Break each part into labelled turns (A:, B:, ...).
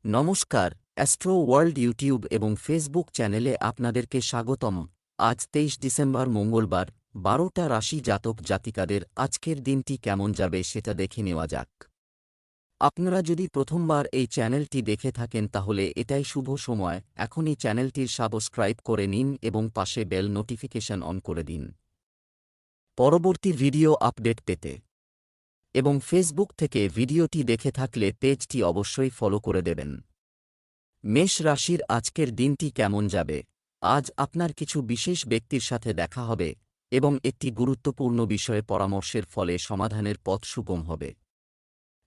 A: নমস্কার, astro world YouTube এবং Facebook চ্যানেলে আপনাদেরকে স্বাগতম। আজ ২৩ ডিসেম্বর মঙ্গলবার, ১২টা রাশি জাতক জাতিকাদের আজকের দিনটি কেমন যাবে সেটা দেখে নেওয়া যাক। আপনারা যদি প্রথমবার এই চ্যানেলটি দেখে থাকেন তাহলে এটাই শুভ সময়, এখনই চ্যানেলটির সাবস্ক্রাইব করে নিন এবং পাশে বেল নোটিফিকেশন অন করে দিন পরবর্তী ভিডিও আপডেট পেতে। এবং ফেসবুক থেকে ভিডিওটি দেখে থাকলে পেজটি অবশ্যই ফলো করে দেবেন। মেষ রাশির আজকের দিনটি কেমন যাবে? আজ আপনার কিছু বিশেষ ব্যক্তির সাথে দেখা হবে এবং একটি গুরুত্বপূর্ণ বিষয়ে পরামর্শের ফলে সমাধানের পথ সুগম হবে।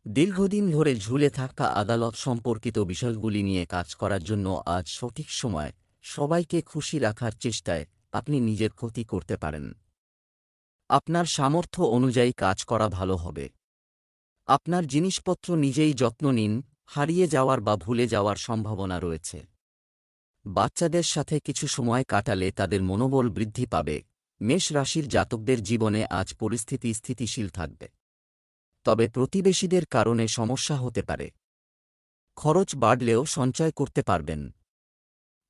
A: দীর্ঘদিন ধরে ঝুলে থাকা আদালত সম্পর্কিত বিষয়গুলি নিয়ে কাজ করার জন্য আজ সঠিক সময়। সবাইকে খুশি রাখার চেষ্টায় আপনি নিজের ক্ষতি করতে পারেন। আপনার সামর্থ্য অনুযায়ী কাজ করা ভালো হবে। আপনার জিনিসপত্র নিজেই যত্ন নিন, হারিয়ে যাওয়ার বা ভুলে যাওয়ার সম্ভাবনা রয়েছে। বাচ্চাদের সাথে কিছু সময় কাটালে তাদের মনোবল বৃদ্ধি পাবে। মেষ রাশির জাতকদের জীবনে আজ পরিস্থিতি স্থিতিশীল থাকবে, তবে প্রতিবেশীদের কারণে সমস্যা হতে পারে। খরচ বাড়লেও সঞ্চয় করতে পারবেন।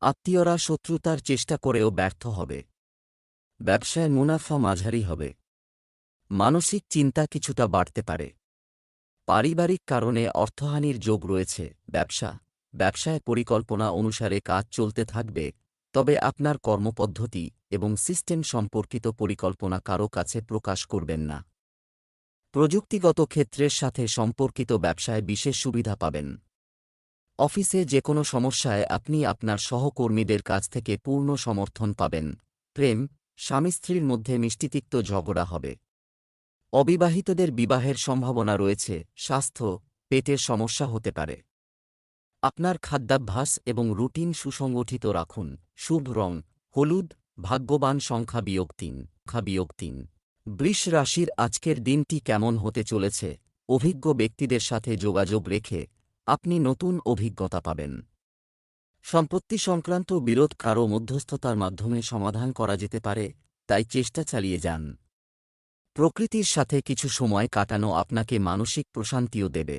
A: আত্মীয়রা শত্রুতার চেষ্টা করেও ব্যর্থ হবে। ব্যবসায় মুনাফা মাঝারি হবে। মানসিক চিন্তা কিছুটা বাড়তে পারে। পারিবারিক কারণে অর্থহানির যোগ রয়েছে। ব্যবসায় পরিকল্পনা অনুসারে কাজ চলতে থাকবে, তবে আপনার কর্মপদ্ধতি এবং সিস্টেম সম্পর্কিত পরিকল্পনা কারও কাছে প্রকাশ করবেন না। প্রযুক্তিগত ক্ষেত্রের সাথে সম্পর্কিত ব্যবসায় বিশেষ সুবিধা পাবেন। অফিসে যে কোনো সমস্যায় আপনি আপনার সহকর্মীদের কাছ থেকে পূর্ণ সমর্থন পাবেন। প্রেম, স্বামী স্ত্রীর মধ্যে মিষ্টিতিক্ত ঝগড়া হবে। অবিবাহিতদের বিবাহের সম্ভাবনা রয়েছে। স্বাস্থ্য, পেটের সমস্যা হতে পারে। আপনার খাদ্যাভ্যাস এবং রুটিন সুসংগঠিত রাখুন। শুভ রং হলুদ। ভাগ্যবান সংখ্যা বিয়োগ ৩। বৃষ রাশির আজকের দিনটি কেমন হতে চলেছে? অভিজ্ঞ ব্যক্তিদের সাথে যোগাযোগ রেখে আপনি নতুন অভিজ্ঞতা পাবেন। সম্পত্তি সংক্রান্ত বিরোধ কারও মধ্যস্থতার মাধ্যমে সমাধান করা যেতে পারে, তাই চেষ্টা চালিয়ে যান। প্রকৃতির সাথে কিছু সময় কাটানো আপনাকে মানসিক প্রশান্তিও দেবে।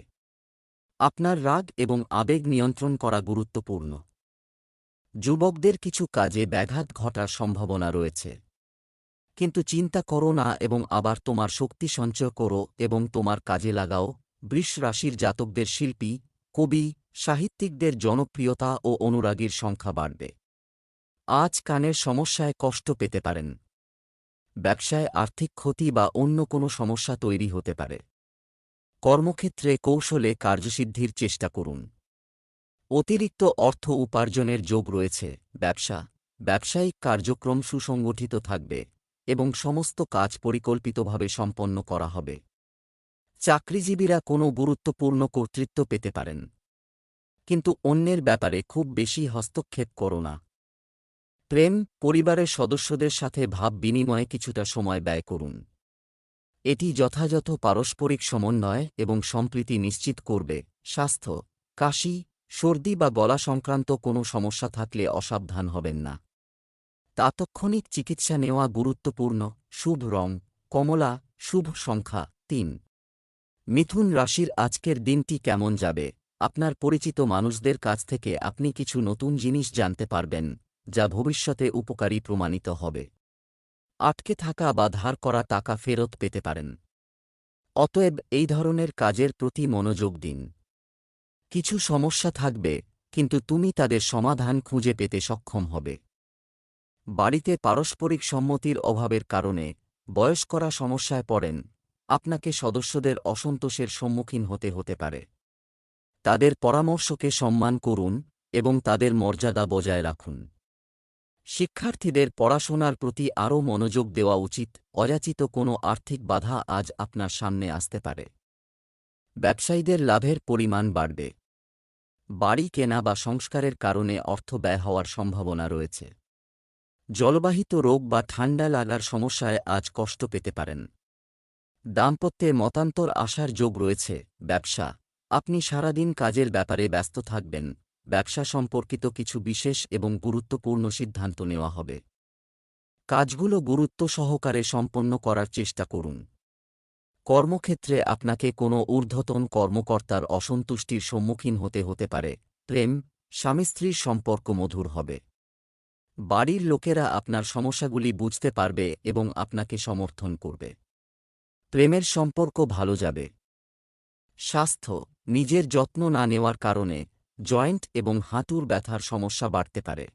A: আপনার রাগ এবং আবেগ নিয়ন্ত্রণ করা গুরুত্বপূর্ণ। যুবকদের কিছু কাজে ব্যাঘাত ঘটার সম্ভাবনা রয়েছে, কিন্তু চিন্তা করো না এবং আবার তোমার শক্তি সঞ্চয় করো এবং তোমার কাজে লাগাও। বৃষ রাশির জাতকদের শিল্পী, কবি, সাহিত্যিকদের জনপ্রিয়তা ও অনুরাগীর সংখ্যা বাড়বে। আজ কানের সমস্যায় কষ্ট পেতে পারেন। ব্যবসায় আর্থিক ক্ষতি বা অন্য কোনো সমস্যা তৈরি হতে পারে। কর্মক্ষেত্রে কৌশলে কার্যসিদ্ধির চেষ্টা করুন। অতিরিক্ত অর্থ উপার্জনের যোগ রয়েছে। ব্যবসায়িক কার্যক্রম সুসংগঠিত থাকবে এবং সমস্ত কাজ পরিকল্পিতভাবে সম্পন্ন করা হবে। চাকরিজীবীরা কোনো গুরুত্বপূর্ণ কর্তৃত্ব পেতে পারেন, কিন্তু অন্যের ব্যাপারে খুব বেশি হস্তক্ষেপ করো না। প্রেম, পরিবারের সদস্যদের সাথে ভাব বিনিময়ে কিছুটা সময় ব্যয় করুন। এটি যথাযথ পারস্পরিক সমন্বয় এবং সম্প্রীতি নিশ্চিত করবে। স্বাস্থ্য, কাশি, সর্দি বা গলা সংক্রান্ত কোনো সমস্যা থাকলে অসাবধান হবেন না। তাৎক্ষণিক চিকিৎসা নেওয়া গুরুত্বপূর্ণ। শুভ রং কমলা। শুভ সংখ্যা ৩। মিথুন রাশির আজকের দিনটি কেমন যাবে? আপনার পরিচিত মানুষদের কাছ থেকে আপনি কিছু নতুন জিনিস জানতে পারবেন, যা ভবিষ্যতে উপকারী প্রমাণিত হবে। আটকে থাকা বা ধার করা টাকা ফেরত পেতে পারেন। অতএব এই ধরনের কাজের প্রতি মনোযোগ দিন। কিছু সমস্যা থাকবে, কিন্তু তুমি তাদের সমাধান খুঁজে পেতে সক্ষম হবে। বাড়িতে পারস্পরিক সম্মতির অভাবের কারণে বয়স্করা সমস্যায় পড়েন। আপনাকে সদস্যদের অসন্তোষের সম্মুখীন হতে পারে। তাদের পরামর্শকে সম্মান করুন এবং তাদের মর্যাদা বজায় রাখুন। শিক্ষার্থীদের পড়াশোনার প্রতি আরও মনোযোগ দেওয়া উচিত। অযাচিত কোনো আর্থিক বাধা আজ আপনার সামনে আসতে পারে। ব্যবসায়ীদের লাভের পরিমাণ বাড়বে। বাড়ি কেনা বা সংস্কারের কারণে অর্থ ব্যয় হওয়ার সম্ভাবনা রয়েছে। জলবাহিত রোগ বা ঠান্ডা লাগার সমস্যায় আজ কষ্ট পেতে পারেন। দাম্পত্যে মতান্তর আসার যোগ রয়েছে। আপনি সারাদিন কাজের ব্যাপারে ব্যস্ত থাকবেন। ব্যবসা সম্পর্কিত কিছু বিশেষ এবং গুরুত্বপূর্ণ সিদ্ধান্ত নেওয়া হবে। কাজগুলো গুরুত্ব সহকারে সম্পন্ন করার চেষ্টা করুন। কর্মক্ষেত্রে আপনাকে কোনো ঊর্ধ্বতন কর্মকর্তার অসন্তুষ্টির সম্মুখীন হতে পারে, প্রেম, স্বামী স্ত্রীর সম্পর্ক মধুর হবে। বাড়ির লোকেরা আপনার সমস্যাগুলি বুঝতে পারবে এবং আপনাকে সমর্থন করবে। প্রেমের সম্পর্ক ভালো যাবে। স্বাস্থ্য, নিজের যত্ন না নেওয়ার কারণে জয়েন্ট এবং হাঁটুর ব্যথার সমস্যা বাড়তে পারে।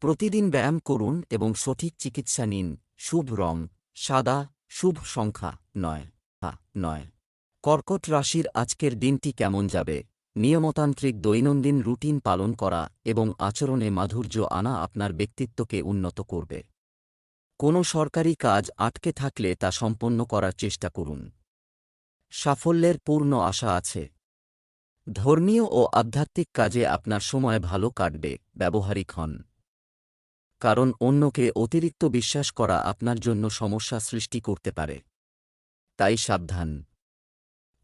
A: প্রতিদিন ব্যায়াম করুন এবং সঠিক চিকিৎসা নিন। শুভ রং সাদা, শুভ সংখ্যা 9। কর্কট রাশির আজকের দিনটি কেমন যাবে? নিয়মতান্ত্রিক দৈনন্দিন রুটিন পালন করা এবং আচরণে মাধুর্য আনা আপনার ব্যক্তিত্বকে উন্নত করবে। কোনো সরকারি কাজ আটকে থাকলে তা সম্পন্ন করার চেষ্টা করুন। সাফল্যের পূর্ণ আশা আছে। ধর্মীয় ও আধ্যাত্মিক কাজে আপনার সময় ভালো কাটবে। ব্যবহারিক হন, কারণ অন্যকে অতিরিক্ত বিশ্বাস করা আপনার জন্য সমস্যা সৃষ্টি করতে পারে, তাই সাবধান।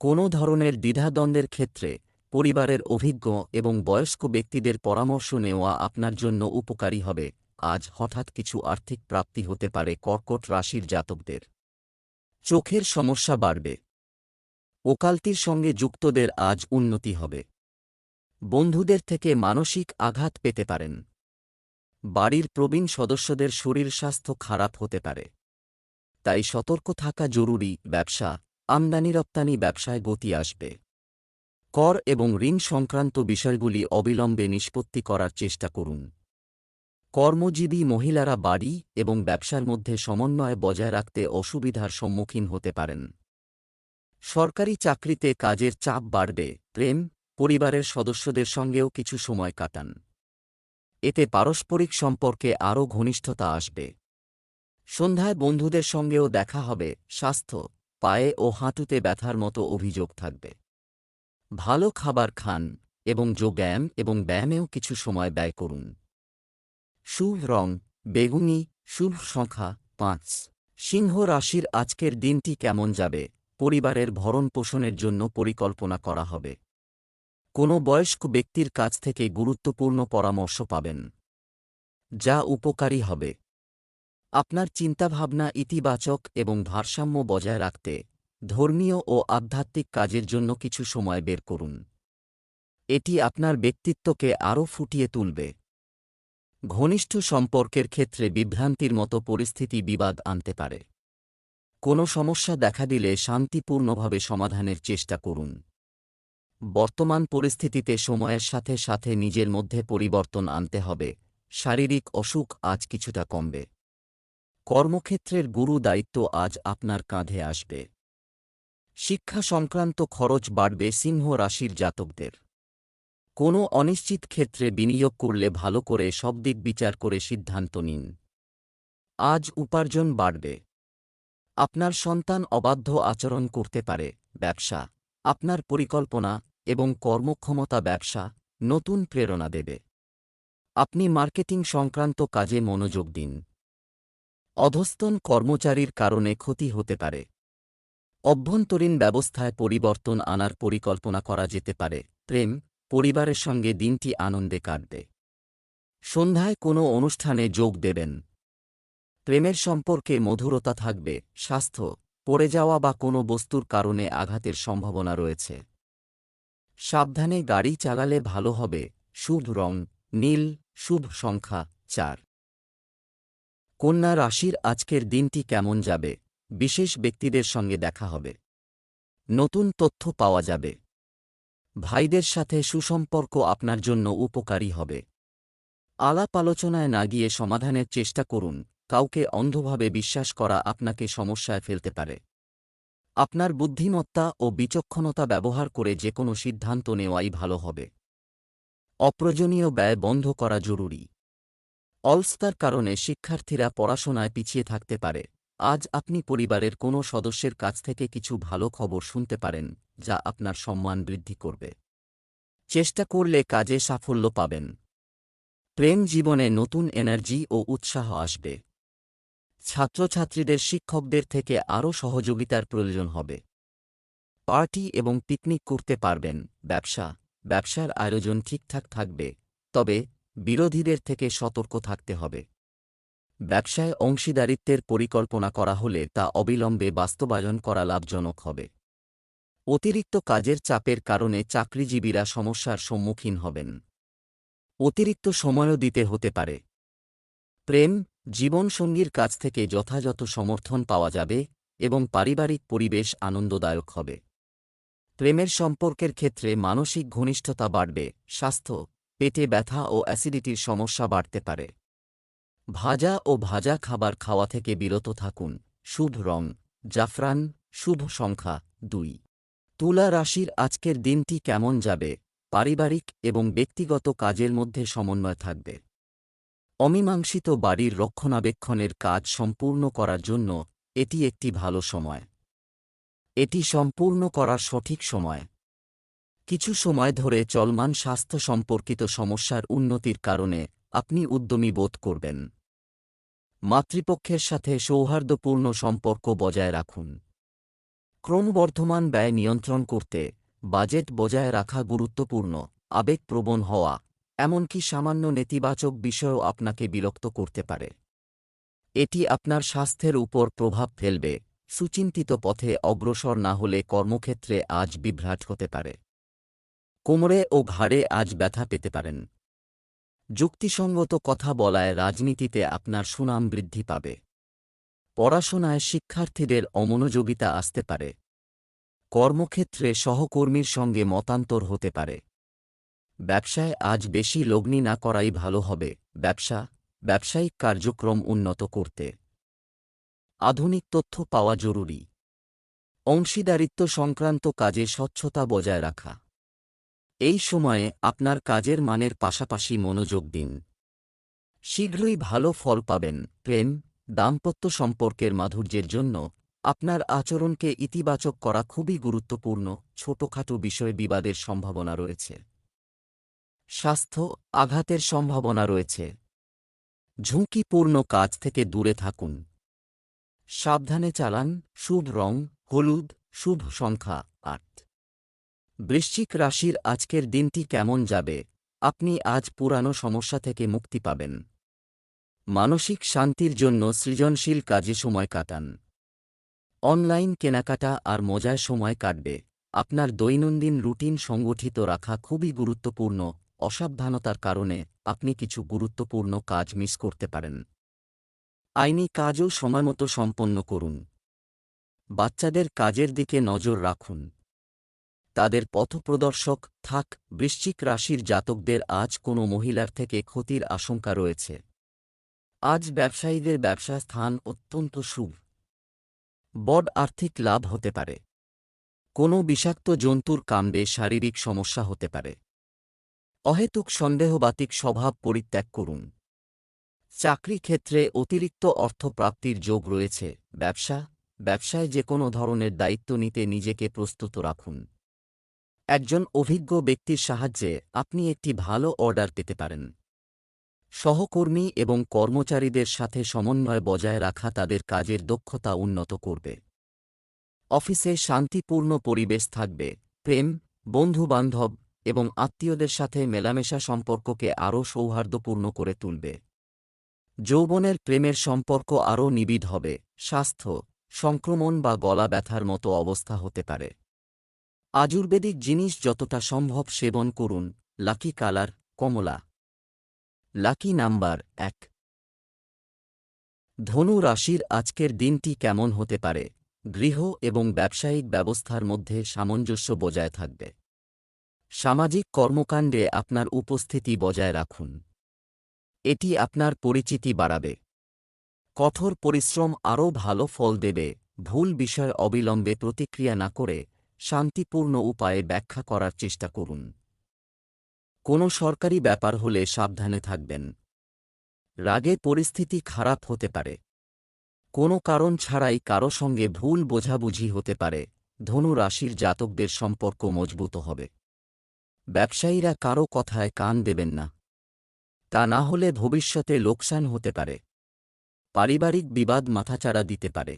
A: কোনো ধরনের দ্বিধাদ্বন্দ্বের ক্ষেত্রে পরিবারের অভিজ্ঞ এবং বয়স্ক ব্যক্তিদের পরামর্শ নেওয়া আপনার জন্য উপকারী হবে। আজ হঠাৎ কিছু আর্থিক প্রাপ্তি হতে পারে কর্কট রাশির জাতকদের। চোখের সমস্যা বাড়বে। ওকালতির সঙ্গে যুক্তদের আজ উন্নতি হবে। বন্ধুদের থেকে মানসিক আঘাত পেতে পারেন। বাড়ির প্রবীণ সদস্যদের শরীর স্বাস্থ্য খারাপ হতে পারে, তাই সতর্ক থাকা জরুরি। ব্যবসা, আমদানি রপ্তানি ব্যবসায় গতি আসবে। কর এবং ঋণ সংক্রান্ত বিষয়গুলি অবিলম্বে নিষ্পত্তি করার চেষ্টা করুন। কর্মজীবী মহিলারা বাড়ি এবং ব্যবসার মধ্যে সমন্বয় বজায় রাখতে অসুবিধার সম্মুখীন হতে পারেন। সরকারি চাকরিতে কাজের চাপ বাড়বে। প্রেম, পরিবারের সদস্যদের সঙ্গেও কিছু সময় কাটান। এতে পারস্পরিক সম্পর্কে আরও ঘনিষ্ঠতা আসবে। সন্ধ্যায় বন্ধুদের সঙ্গেও দেখা হবে। স্বাস্থ্য, পায়ে ও হাঁটুতে ব্যথার মতো অভিযোগ থাকবে। ভালো খাবার খান এবং যোগব্যায়াম এবং ব্যায়ামেও কিছু সময় ব্যয় করুন। শুভ রং বেগুনি, শুভ সংখ্যা 5। সিংহ রাশির আজকের দিনটি কেমন যাবে? পরিবারের ভরণ পোষণের জন্য পরিকল্পনা করা হবে। কোনো বয়স্ক ব্যক্তির কাছ থেকে গুরুত্বপূর্ণ পরামর্শ পাবেন, যা উপকারী হবে। আপনার চিন্তাভাবনা ইতিবাচক এবং ভারসাম্য বজায় রাখতে ধর্মীয় ও আধ্যাত্মিক কাজের জন্য কিছু সময় বের করুন। এটি আপনার ব্যক্তিত্বকে আরও ফুটিয়ে তুলবে। ঘনিষ্ঠ সম্পর্কের ক্ষেত্রে বিভ্রান্তির মতো পরিস্থিতি বিবাদ আনতে পারে। কোনো সমস্যা দেখা দিলে শান্তিপূর্ণভাবে সমাধানের চেষ্টা করুন। বর্তমান পরিস্থিতিতে সময়ের সাথে সাথে নিজের মধ্যে পরিবর্তন আনতে হবে। শারীরিক অসুখ আজ কিছুটা কমবে। কর্মক্ষেত্রের গুরু দায়িত্ব আজ আপনার কাঁধে আসবে। শিক্ষা সংক্রান্ত খরচ বাড়বে সিংহ রাশির জাতকদের। কোনো অনিশ্চিত ক্ষেত্রে বিনিয়োগ করলে ভালো করে সব দিক বিচার করে সিদ্ধান্ত নিন। আজ উপার্জন বাড়বে। আপনার সন্তান অবাধ্য আচরণ করতে পারে। ব্যবসা, আপনার পরিকল্পনা এবং কর্মক্ষমতা ব্যবসা নতুন প্রেরণা দেবে। আপনি মার্কেটিং সংক্রান্ত কাজে মনোযোগ দিন। অধস্তন কর্মচারীর কারণে ক্ষতি হতে পারে। অভ্যন্তরীণ ব্যবস্থায় পরিবর্তন আনার পরিকল্পনা করা যেতে পারে। প্রেম, পরিবারের সঙ্গে দিনটি আনন্দে কাটবে। সন্ধ্যায় কোনো অনুষ্ঠানে যোগ দেবেন। প্রেমের সম্পর্কে মধুরতা থাকবে। স্বাস্থ্য, পড়ে যাওয়া বা কোনো বস্তুর কারণে আঘাতের সম্ভাবনা রয়েছে। সাবধানে গাড়ি চালালে ভালো হবে। শুভ রং নীল, শুভ সংখ্যা 4। কন্যা রাশির আজকের দিনটি কেমন যাবে? বিশেষ ব্যক্তিদের সঙ্গে দেখা হবে। নতুন তথ্য পাওয়া যাবে। ভাইদের সাথে সুসম্পর্ক আপনার জন্য উপকারী হবে। আলাপ আলোচনায় না গিয়ে সমাধানের চেষ্টা করুন। কাউকে অন্ধভাবে বিশ্বাস করা আপনাকে সমস্যায় ফেলতে পারে। আপনার বুদ্ধিমত্তা ও বিচক্ষণতা ব্যবহার করে যে কোনো সিদ্ধান্ত নেওয়াই ভালো হবে। অপ্রয়োজনীয় ব্যয় বন্ধ করা জরুরি। অলসতার কারণে শিক্ষার্থীরা পড়াশোনায় পিছিয়ে থাকতে পারে। আজ আপনি পরিবারের কোনো সদস্যের কাছ থেকে কিছু ভালো খবর শুনতে পারেন, যা আপনার সম্মান বৃদ্ধি করবে। চেষ্টা করলে কাজে সাফল্য পাবেন। প্রেম জীবনে নতুন এনার্জি ও উৎসাহ আসবে। ছাত্রছাত্রীদের শিক্ষকদের থেকে আরও সহযোগিতার প্রয়োজন হবে। পার্টি এবং পিকনিক করতে পারবেন। ব্যবসার আয়োজন ঠিকঠাক থাকবে, তবে বিরোধীদের থেকে সতর্ক থাকতে হবে। ব্যবসায় অংশীদারিত্বের পরিকল্পনা করা হলে তা অবিলম্বে বাস্তবায়ন করা লাভজনক হবে। অতিরিক্ত কাজের চাপের কারণে চাকরিজীবীরা সমস্যার সম্মুখীন হবেন। অতিরিক্ত সময়ও দিতে হতে পারে। প্রেম, জীবনসঙ্গীর কাছ থেকে যথাযথ সমর্থন পাওয়া যাবে এবং পারিবারিক পরিবেশ আনন্দদায়ক হবে। প্রেমের সম্পর্কের ক্ষেত্রে মানসিক ঘনিষ্ঠতা বাড়বে। স্বাস্থ্য, পেটে ব্যথা ও অ্যাসিডিটির সমস্যা বাড়তে পারে। ভাজা ও ভাজা খাবার খাওয়া থেকে বিরত থাকুন। শুভ রং জাফরান, শুভ সংখ্যা 2। তুলা রাশির আজকের দিনটি কেমন যাবে? পারিবারিক এবং ব্যক্তিগত কাজের মধ্যে সমন্বয় থাকবে। অমীমাংসিত বাড়ির রক্ষণাবেক্ষণের কাজ সম্পূর্ণ করার জন্য এটি একটি ভালো সময়। এটি সম্পূর্ণ করার সঠিক সময়। কিছু সময় ধরে চলমান স্বাস্থ্য সম্পর্কিত সমস্যার উন্নতির কারণে আপনি উদ্যমী বোধ করবেন। মাতৃপক্ষের সাথে সৌহার্দ্যপূর্ণ সম্পর্ক বজায় রাখুন। ক্রমবর্ধমান ব্যয় নিয়ন্ত্রণ করতে বাজেট বজায় রাখা গুরুত্বপূর্ণ। আবেগপ্রবণ হওয়া, এমনকি সামান্য নেতিবাচক বিষয়ও আপনাকে বিরক্ত করতে পারে। এটি আপনার স্বাস্থ্যের উপর প্রভাব ফেলবে। সুচিন্তিত পথে অগ্রসর না হলে কর্মক্ষেত্রে আজ বিভ্রাট হতে পারে। কোমরে ও ঘাড়ে আজ ব্যথা পেতে পারেন। যুক্তিসঙ্গত কথা বলায় রাজনীতিতে আপনার সুনাম বৃদ্ধি পাবে। পড়াশোনায় শিক্ষার্থীদের অমনোযোগিতা আসতে পারে। কর্মক্ষেত্রে সহকর্মীর সঙ্গে মতান্তর হতে পারে। ব্যবসায় আজ বেশি লগ্নি না করাই ভালো হবে। ব্যবসায়িক কার্যক্রম উন্নত করতে আধুনিক তথ্য পাওয়া জরুরি। অংশীদারিত্ব সংক্রান্ত কাজে স্বচ্ছতা বজায় রাখা। এই সময়ে আপনার কাজের মানের পাশাপাশি মনোযোগ দিন। শীঘ্রই ভালো ফল পাবেন। প্রেম, দাম্পত্য সম্পর্কের মাধুর্যের জন্য আপনার আচরণকে ইতিবাচক করা খুবই গুরুত্বপূর্ণ। ছোটখাটো বিষয়ে বিবাদের সম্ভাবনা রয়েছে। স্বাস্থ্য, আঘাতের সম্ভাবনা রয়েছে। ঝুঁকিপূর্ণ কাজ থেকে দূরে থাকুন। সাবধানে চালান। শুভ রং হলুদ, শুভ সংখ্যা 8। বৃশ্চিক রাশির আজকের দিনটি কেমন যাবে? আপনি আজ পুরানো সমস্যা থেকে মুক্তি পাবেন। মানসিক শান্তির জন্য সৃজনশীল কাজে সময় কাটান। অনলাইন কেনাকাটা আর মজায় সময় কাটবে। আপনার দৈনন্দিন রুটিন সংগঠিত রাখা খুবই গুরুত্বপূর্ণ। অসাবধানতার কারণে আপনি কিছু গুরুত্বপূর্ণ কাজ মিস করতে পারেন। আইনি কাজও সময়মতো সম্পন্ন করুন। বাচ্চাদের কাজের দিকে নজর রাখুন। তাদের পথপ্রদর্শক থাক। বৃশ্চিক রাশির জাতকদের আজ কোনো মহিলার থেকে ক্ষতির আশঙ্কা রয়েছে। আজ ব্যবসায়ীদের ব্যবসা স্থান অত্যন্ত শুভ। বড় আর্থিক লাভ হতে পারে। কোনো বিষাক্ত জন্তুর কামড়ে শারীরিক সমস্যা হতে পারে। অহেতুক সন্দেহবাতিক স্বভাব পরিত্যাগ করুন। চাকরি ক্ষেত্রে অতিরিক্ত অর্থপ্রাপ্তির যোগ রয়েছে। ব্যবসায় যে কোনো ধরনের দায়িত্ব নিতে নিজেকে প্রস্তুত রাখুন। একজন অভিজ্ঞ ব্যক্তির সাহায্যে আপনি একটি ভালো অর্ডার পেতে পারেন। সহকর্মী এবং কর্মচারীদের সাথে সমন্বয় বজায় রাখা তাদের কাজের দক্ষতা উন্নত করবে। অফিসে শান্তিপূর্ণ পরিবেশ থাকবে। প্রেম, বন্ধুবান্ধব এবং আত্মীয়দের সাথে মেলামেশা সম্পর্ককে আরও সৌহার্দ্যপূর্ণ করে তুলবে। যৌবনের প্রেমের সম্পর্ক আরও নিবিড় হবে। স্বাস্থ্য, সংক্রমণ বা গলা ব্যথার মতো অবস্থা হতে পারে। আয়ুর্বেদিক জিনিস যতটা সম্ভব সেবন করুন। লাকি কালার কমলা। Lucky number 1। ধনু রাশির আজকের দিনটি কেমন হতে পারে? গৃহ এবং ব্যবসায়িক ব্যবস্থার মধ্যে সামঞ্জস্য বজায় থাকবে। সামাজিক কর্মকাণ্ডে আপনার উপস্থিতি বজায় রাখুন। এটি আপনার পরিচিতি বাড়াবে। কঠোর পরিশ্রম আরও ভালো ফল দেবে। ভুল বিষয় অবিলম্বে প্রতিক্রিয়া না করে শান্তিপূর্ণ উপায়ে ব্যাখ্যা করার চেষ্টা করুন। কোনো সরকারি ব্যাপার হলে সাবধানে থাকবেন। রাগে পরিস্থিতি খারাপ হতে পারে। কোনো কারণ ছাড়াই কারো সঙ্গে ভুল বোঝাবুঝি হতে পারে। ধনু রাশির জাতকদের সম্পর্ক মজবুত হবে। ব্যবসায়ীরা কারো কথায় কান দেবেন না। তা না হলে ভবিষ্যতে লোকসান হতে পারে। পারিবারিক বিবাদ মাথাচাড়া দিতে পারে।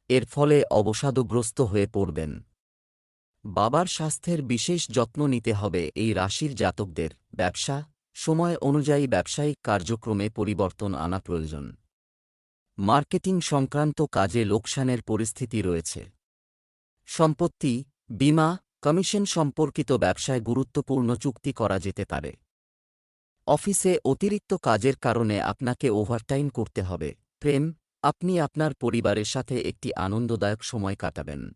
A: এর ফলে অবসাদগ্রস্ত হয়ে পড়বেন। বাবার স্বাস্থ্যের বিশেষ যত্ন নিতে হবে এই রাশির জাতকদের। সময় অনুযায়ী ব্যবসায়িক কার্যক্রমে পরিবর্তন আনা প্রয়োজন। মার্কেটিং সংক্রান্ত কাজে লোকসানের পরিস্থিতি রয়েছে। সম্পত্তি, বীমা, কমিশন সম্পর্কিত ব্যবসায় গুরুত্বপূর্ণ চুক্তি করা যেতে পারে। অফিসে অতিরিক্ত কাজের কারণে আপনাকে ওভারটাইম করতে হবে। প্রেম, আপনি আপনার পরিবারের সাথে একটি আনন্দদায়ক সময় কাটাবেন।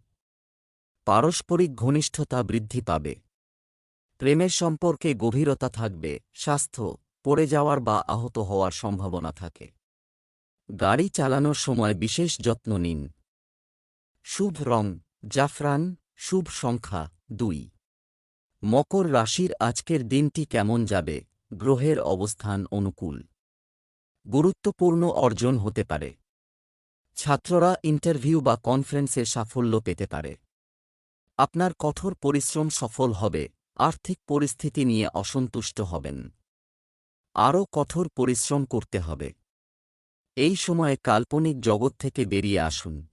A: পারস্পরিক ঘনিষ্ঠতা বৃদ্ধি পাবে। প্রেমের সম্পর্কে গভীরতা থাকবে। স্বাস্থ্য, পড়ে যাওয়ার বা আহত হওয়ার সম্ভাবনা থাকে। গাড়ি চালানোর সময় বিশেষ যত্ন নিন। শুভ রং জাফরান, শুভ সংখ্যা 2। মকর রাশির আজকের দিনটি কেমন যাবে? গ্রহের অবস্থান অনুকূল। গুরুত্বপূর্ণ অর্জন হতে পারে। ছাত্ররা ইন্টারভিউ বা কনফারেন্সে সাফল্য পেতে পারে। আপনার কঠোর পরিশ্রম সফল হবে। আর্থিক পরিস্থিতি নিয়ে অসন্তুষ্ট হবেন। আরও কঠোর পরিশ্রম করতে হবে। এই সময়ে কাল্পনিক জগৎ থেকে বেরিয়ে আসুন।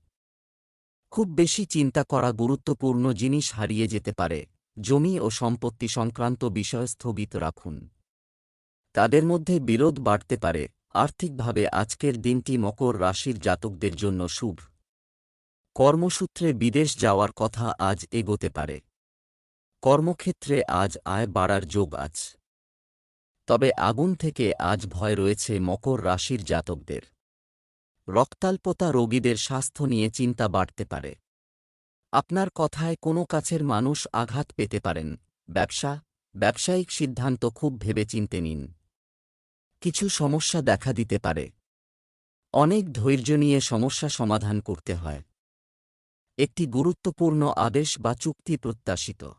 A: খুব বেশি চিন্তা করা গুরুত্বপূর্ণ জিনিস হারিয়ে যেতে পারে। জমি ও সম্পত্তি সংক্রান্ত বিষয় স্থগিত রাখুন। তাদের মধ্যে বিরোধ বাড়তে পারে। আর্থিকভাবে আজকের দিনটি মকর রাশির জাতকদের জন্য শুভ। কর্মসূত্রে বিদেশ যাওয়ার কথা আজ এগোতে পারে। কর্মক্ষেত্রে আজ আয় বাড়ার যোগ আছে। তবে আগুন থেকে আজ ভয় রয়েছে মকর রাশির জাতকদের। রক্তাল্পতা রোগীদের স্বাস্থ্য নিয়ে চিন্তা বাড়তে পারে। আপনার কথায় কোনো কাছের মানুষ আঘাত পেতে পারেন। ব্যবসায়িক সিদ্ধান্ত খুব ভেবেচিন্তে নিন। কিছু সমস্যা দেখা দিতে পারে। অনেক ধৈর্য নিয়ে সমস্যা সমাধান করতে হয়। একটি গুরুত্বপূর্ণ আদেশ বা চুক্তি প্রত্যাশিত।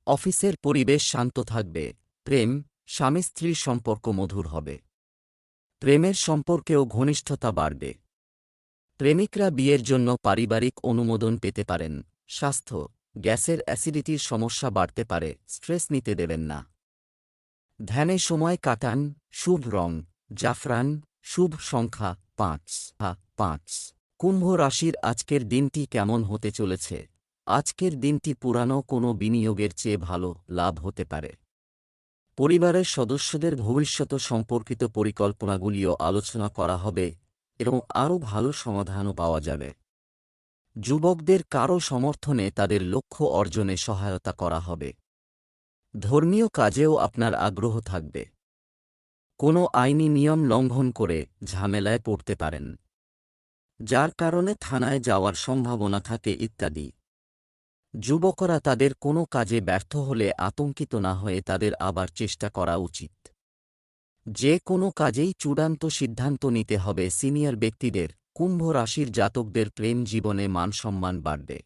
A: অফিসের পরিবেশ শান্ত থাকবে। প্রেম, স্বামী স্ত্রীর সম্পর্ক মধুর হবে। প্রেমের সম্পর্কেও ঘনিষ্ঠতা বাড়বে। প্রেমিকরা বিয়ের জন্য পারিবারিক অনুমোদন পেতে পারেন। স্বাস্থ্য, গ্যাসের অ্যাসিডিটির সমস্যা বাড়তে পারে। স্ট্রেস নিতে দেবেন না। ধ্যানে সময় কাটান। শুভ রং জাফরান, শুভ সংখ্যা 5। কুম্ভ রাশির আজকের দিনটি কেমন হতে চলেছে? আজকের দিনটি পুরানো কোনো বিনিয়োগের চেয়ে ভালো লাভ হতে পারে। পরিবারের সদস্যদের ভবিষ্যৎ সম্পর্কিত পরিকল্পনাগুলিও আলোচনা করা হবে এবং আরও ভালো সমাধানও পাওয়া যাবে। যুবকদের কারও সমর্থনে তাদের লক্ষ্য অর্জনে সহায়তা করা হবে। ধর্মীয় কাজেও আপনার আগ্রহ থাকবে। কোনো আইনি নিয়ম লঙ্ঘন করে ঝামেলায় পড়তে পারেন, যার কারণে থানায় যাওয়ার সম্ভাবনা থাকে ইত্যাদি। যুবকরা তাদের কোনো কাজে ব্যর্থ হলে আতঙ্কিত না হয়ে তাদের আবার চেষ্টা করা উচিত। যে কোনো কাজেই চূড়ান্ত সিদ্ধান্ত নিতে হবে সিনিয়র ব্যক্তিদের। কুম্ভ রাশির জাতকদের প্রেম জীবনে মানসম্মান বাড়বে।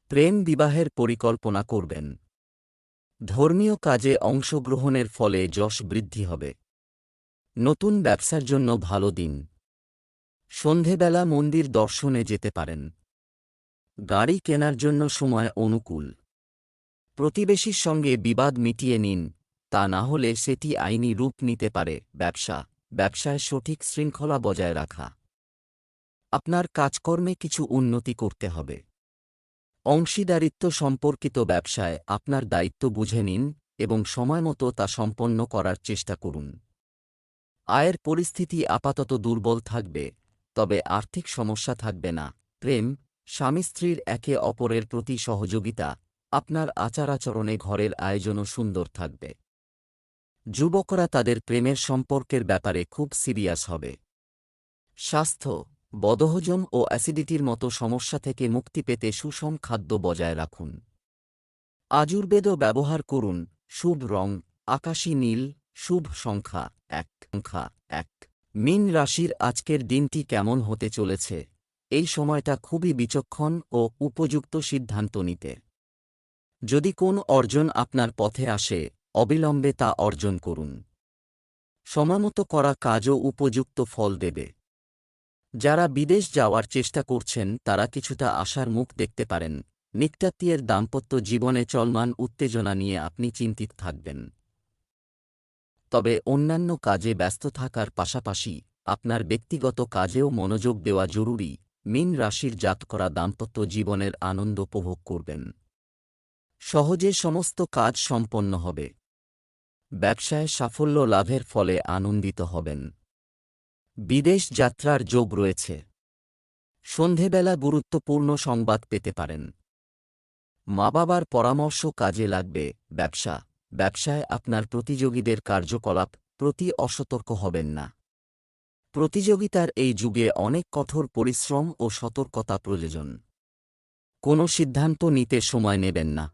A: প্রেম বিবাহের পরিকল্পনা করবেন। ধর্মীয় কাজে অংশগ্রহণের ফলে যশ বৃদ্ধি হবে। নতুন ব্যবসার জন্য ভালো দিন। সন্ধেবেলা মন্দির দর্শনে যেতে পারেন। গাড়ি কেনার জন্য সময় অনুকূল। প্রতিবেশীর সঙ্গে বিবাদ মিটিয়ে নিন, তা না হলে সেটি আইনি রূপ নিতে পারে। ব্যবসায় সঠিক শৃঙ্খলা বজায় রাখা। আপনার কাজকর্মে কিছু উন্নতি করতে হবে। অংশীদারিত্ব সম্পর্কিত ব্যবসায় আপনার দায়িত্ব বুঝে নিন এবং সময়মতো তা সম্পন্ন করার চেষ্টা করুন। আয়ের পরিস্থিতি আপাতত দুর্বল থাকবে, তবে আর্থিক সমস্যা থাকবে না। প্রেম, স্বামী স্ত্রীর একে অপরের প্রতি সহযোগিতা। আপনার আচার-আচরণে ঘরের আয়োজনও সুন্দর থাকবে। যুবকরা তাদের প্রেমের সম্পর্কের ব্যাপারে খুব সিরিয়াস হবে। স্বাস্থ্য, বদহজম ও অ্যাসিডিটির মতো সমস্যা থেকে মুক্তি পেতে সুষম খাদ্য বজায় রাখুন। আয়ুর্বেদও ব্যবহার করুন। শুভ রং আকাশী নীল, শুভ সংখ্যা 1। মীন রাশির আজকের দিনটি কেমন হতে চলেছে? এই সময়টা খুবই বিচক্ষণ ও উপযুক্ত সিদ্ধান্ত নিতে। যদি কোন অর্জন আপনার পথে আসে, অবিলম্বে তা অর্জন করুন। সময়মতো করা কাজও উপযুক্ত ফল দেবে। যারা বিদেশ যাওয়ার চেষ্টা করছেন তারা কিছুটা আশার মুখ দেখতে পারেন। নিত্যাত্মীয়ের দাম্পত্য জীবনে চলমান উত্তেজনা নিয়ে আপনি চিন্তিত থাকবেন। তবে অন্যান্য কাজে ব্যস্ত থাকার পাশাপাশি আপনার ব্যক্তিগত কাজেও মনোযোগ দেওয়া জরুরি। মীন রাশির জাতকরা দাম্পত্য জীবনের আনন্দ উপভোগ করবেন। সহজে সমস্ত কাজ সম্পন্ন হবে। ব্যবসায় সাফল্য লাভের ফলে আনন্দিত হবেন। বিদেশ যাত্রার যোগ রয়েছে। সন্ধেবেলা গুরুত্বপূর্ণ সংবাদ পেতে পারেন। মা বাবার পরামর্শ কাজে লাগবে। ব্যবসায় আপনার প্রতিযোগীদের কার্যকলাপ প্রতি অসতর্ক হবেন না। প্রতিযোগিতার এই যুগে অনেক কঠোর পরিশ্রম ও সতর্কতা প্রয়োজন। কোনো সিদ্ধান্ত নিতে সময় নেবেন না।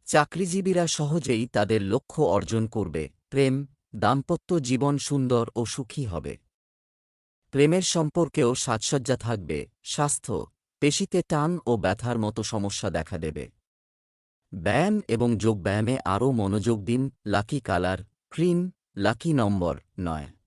A: চাকরিজীবীরা সহজেই তাদের লক্ষ্য অর্জন করবে। দাম্পত্য জীবন সুন্দর ও সুখী হবে। প্রেমের সম্পর্কেও সাজসজ্জা থাকবে। স্বাস্থ্য, পেশিতে টান ও ব্যথার মতো সমস্যা দেখা দেবে। ব্যায়াম এবং যোগব্যায়ামে আরও মনোযোগ দিন। লাকি কালার ক্রিম, লাকি নম্বর 9।